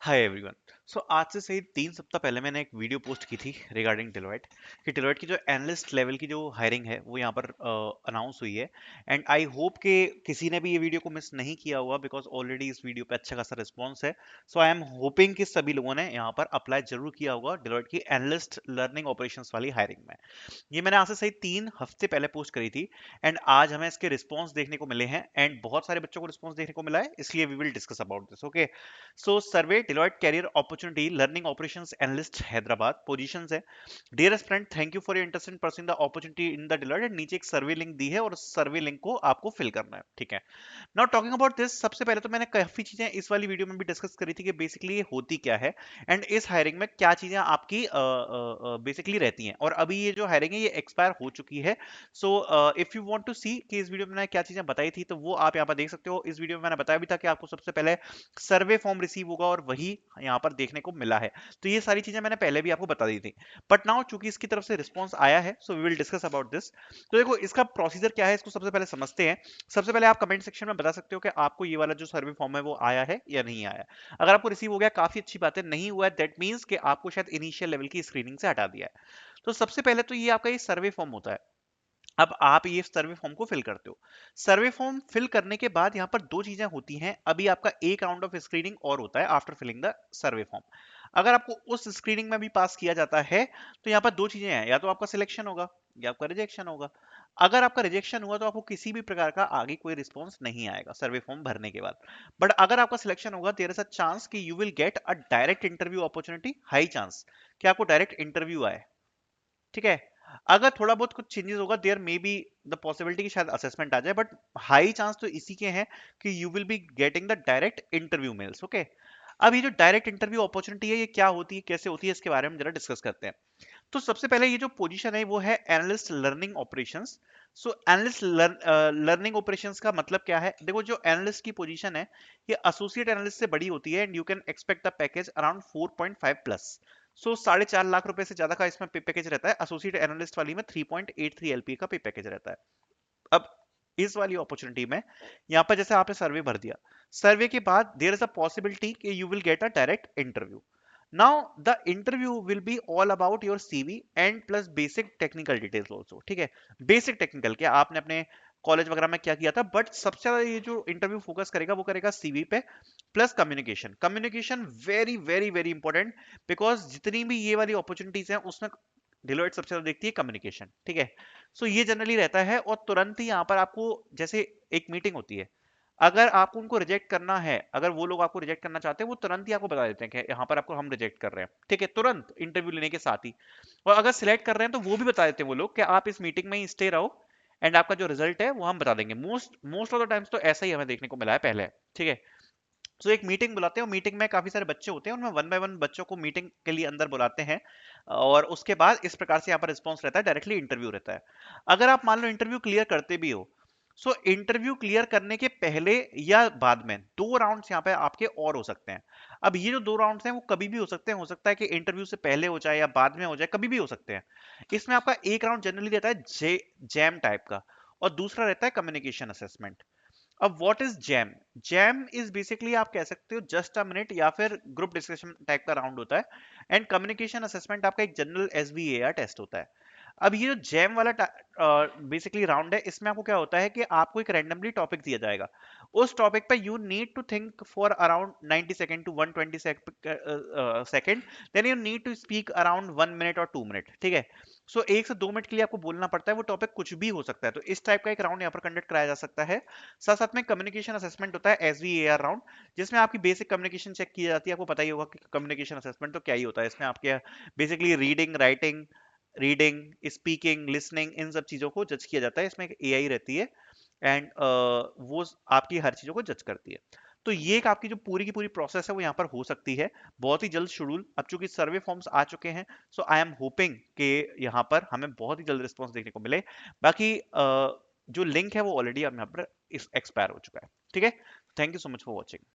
Hi everyone. सो आज से सही 3 सप्ताह पहले मैंने एक वीडियो पोस्ट की थी रिगार्डिंग डेलोइट कि डेलोइट की जो एनालिस्ट लेवल की जो हायरिंग है वो यहाँ पर अनाउंस हुई है। एंड आई होप कि किसी ने भी ये वीडियो को मिस नहीं किया हुआ बिकॉज ऑलरेडी इस वीडियो पे अच्छा खासा रिस्पॉन्स है। सो आई एम होपिंग कि सभी लोगों ने यहाँ पर अप्लाई जरूर किया होगा डेलोइट की एनालिस्ट लर्निंग ऑपरेशंस वाली हायरिंग में। ये मैंने आज से सही 3 हफ्ते पहले पोस्ट करी थी। एंड आज हमें इसके रिस्पॉन्स देखने को मिले हैं एंड बहुत सारे बच्चों को रिस्पॉन्स देखने को मिला है, इसलिए we will discuss about this. Okay, so survey Deloitte career opportunity learning operations analyst Hyderabad positions है। Dearest friend, thank you for your interest in pursuing the opportunity in the Deloitte. And नीचे एक सर्वे link दी है और सर्वे link को आपको fill करना है, ठीक है। नाउ टॉकिंग अबाउट दिस, सबसे पहले तो मैंने काफी चीजें इस वाली वीडियो में भी डिस्कस करी थी कि बेसिकली ये होती क्या है एंड इस हायरिंग में क्या चीजें आपकी बेसिकली रहती हैं। और अभी ये जो हायरिंग है ये एक्सपायर हो चुकी है। So if you want to see कि इस वीडियो में मैंने क्या चीजें बताई थी तो वो आप यहाँ पर देख सकते हो। इस वीडियो में मैंने बताया भी था कि आपको सबसे पहले सर्वे फॉर्म रिसीव होगा और वही यहाँ पर देखने को मिला है। तो ये सारी चीजें मैंने पहले भी आपको बता दी थी, बट नाउ चूंकि इसकी तरफ से रिस्पॉन्स आया है so we will discuss about this. तो देखो इसका प्रोसीजर क्या है, इसको सबसे पहले समझते हैं। सबसे पहले आप कमेंट सेक्शन में बता सकते हो कि आपको ये वाला जो सर्वे फॉर्म है वो आया है या नहीं आया। अगर आपको रिसीव हो गया काफी अच्छी बात है, नहीं हुआ है दैट मींस कि आपको शायद इनिशियल लेवल की स्क्रीनिंग से हटा दिया है। तो सबसे पहले तो ये आपका ये सर्वे फॉर्म होता है। अब आप ये सर्वे फॉर्म को फिल करते हो। सर्वे फॉर्म फिल करने के बाद यहाँ पर दो चीजें होती हैं। अभी आपका एक राउंड ऑफ स्क्रीनिंग और होता है after filling the survey form. अगर आपको उस स्क्रीनिंग में भी पास किया जाता है तो यहाँ पर दो चीजें हैं, या तो आपका सिलेक्शन होगा या आपका रिजेक्शन होगा। अगर आपका रिजेक्शन हुआ तो आपको किसी भी प्रकार का आगे कोई रिस्पॉन्स नहीं आएगा सर्वे फॉर्म भरने के बाद। बट अगर आपका सिलेक्शन होगा देयर इज अ चांस कि you will get a direct interview opportunity, high chance कि आपको डायरेक्ट इंटरव्यू आए, ठीक है। अगर थोड़ा बहुत कुछ चेंजेस होगा there may be the possibility कि शायद असेसमेंट आ जाए, बट हाई चांस तो इसी के हैं कि you will be getting the direct interview mails. Okay, अब ये जो डायरेक्ट इंटरव्यू अपॉर्चुनिटी है ये क्या होती है, कैसे होती है, इसके बारे में जरा डिस्कस करते हैं। तो सबसे पहले ये जो पोजीशन है वो है एनालिस्ट लर्निंग ऑपरेशंस। सो एनालिस्ट लर्निंग ऑपरेशंस का मतलब क्या है, देखो जो एनालिस्ट की पोजीशन है ये एसोसिएट एनालिस्ट से बड़ी होती है and you can expect the package around 4.5 plus. So 4.5 lakh रुपए से ज्यादा का इसमें पे पैकेज रहता है। एसोसिएट एनालिस्ट वाली में 3.83 एलपी का पे पैकेज रहता है। अब इस वाली अपॉर्चुनिटी में यहाँ पर जैसे आपने सर्वे भर दिया, सर्वे के बाद देयर इज अ पॉसिबिलिटी कि you will get a direct interview. Now the interview will be all about your CV and plus basic technical details also, ठीक है। बेसिक टेक्निकल क्या आपने अपने कॉलेज वगैरह में क्या किया था, बट सबसे ज्यादा ये जो इंटरव्यू फोकस करेगा वो करेगा सीवी पे plus communication. Communication very very very important because जितनी भी ये वाली अपॉर्चुनिटीज हैं उसमें डिलोइट सबसे ज्यादा देखती है कम्युनिकेशन, ठीक है। सो ये जनरली रहता है और तुरंत ही यहाँ पर आपको जैसे एक मीटिंग होती है, अगर आपको उनको रिजेक्ट करना है, अगर वो लोग आपको रिजेक्ट करना चाहते हैं वो तुरंत ही आपको बता देते हैं कि यहाँ पर आपको हम रिजेक्ट कर रहे हैं, ठीक है, तुरंत इंटरव्यू लेने के साथ ही। और अगर सिलेक्ट कर रहे हैं तो वो भी बता देते हैं वो लोग कि आप इस मीटिंग में ही स्टे रहो एंड आपका जो रिजल्ट है वो हम बता देंगे। Most most of the times तो ऐसा ही हमें देखने को मिला है पहले, ठीक है। सो एक मीटिंग बुलाते हैं और मीटिंग में काफी सारे बच्चे होते हैं, उनमें वन बाय वन बच्चों को मीटिंग के लिए अंदर बुलाते हैं और उसके बाद इस प्रकार से यहाँ पर रिस्पॉन्स रहता है, डायरेक्टली इंटरव्यू रहता है। अगर आप मान लो इंटरव्यू क्लियर करते भी हो, सो इंटरव्यू क्लियर करने के पहले या बाद में 2 राउंड्स यहाँ पे आपके और हो सकते हैं। अब ये जो 2 राउंड्स हैं वो कभी भी हो सकते हैं, हो सकता है कि इंटरव्यू से पहले हो जाए या बाद में हो जाए, कभी भी हो सकते हैं। इसमें आपका एक राउंड जनरली रहता है जैम टाइप का और दूसरा रहता है कम्युनिकेशन असेसमेंट। अब what is jam? Jam is basically आप कह सकते हो जस्ट अ मिनट या फिर ग्रुप डिस्कशन टाइप का राउंड होता है एंड कम्युनिकेशन असेसमेंट आपका एक जनरल एसवीएआर टेस्ट होता है। अब ये जो जैम वाला बेसिकली राउंड है इसमें आपको क्या होता है कि आपको एक रैंडमली टॉपिक दिया जाएगा। उस टॉपिक पे you need to think for around 90 second to 120 second, then you need to speak around 1 minute और 2 मिनट, ठीक है। सो 1 से 2 मिनट के लिए आपको बोलना पड़ता है, वो टॉपिक कुछ भी हो सकता है। तो इस टाइप का एक राउंड यहाँ पर कंडक्ट कराया जा सकता है। साथ साथ में कम्युनिकेशन असेसमेंट होता है एसवीएआर राउंड, जिसमें आपकी बेसिक कम्युनिकेशन चेक की जाती है। आपको पता ही होगा कि कम्युनिकेशन असेसमेंट तो क्या ही होता है, इसमें आपके basically reading speaking listening in सब चीजों को जज किया जाता है। इसमें एक एआई रहती है एंड वो आपकी हर चीजों को जज करती है। तो ये एक आपकी जो पूरी की पूरी प्रोसेस है वो यहाँ पर हो सकती है बहुत ही जल्द शेड्यूल। अब चूंकि सर्वे फॉर्म्स आ चुके हैं सो आई एम होपिंग कि यहाँ पर हमें बहुत ही जल्द रिस्पॉन्स देखने को मिले। बाकी जो लिंक है वो ऑलरेडी अब यहाँ पर एक्सपायर हो चुका है, ठीक है। Thank you so much for watching.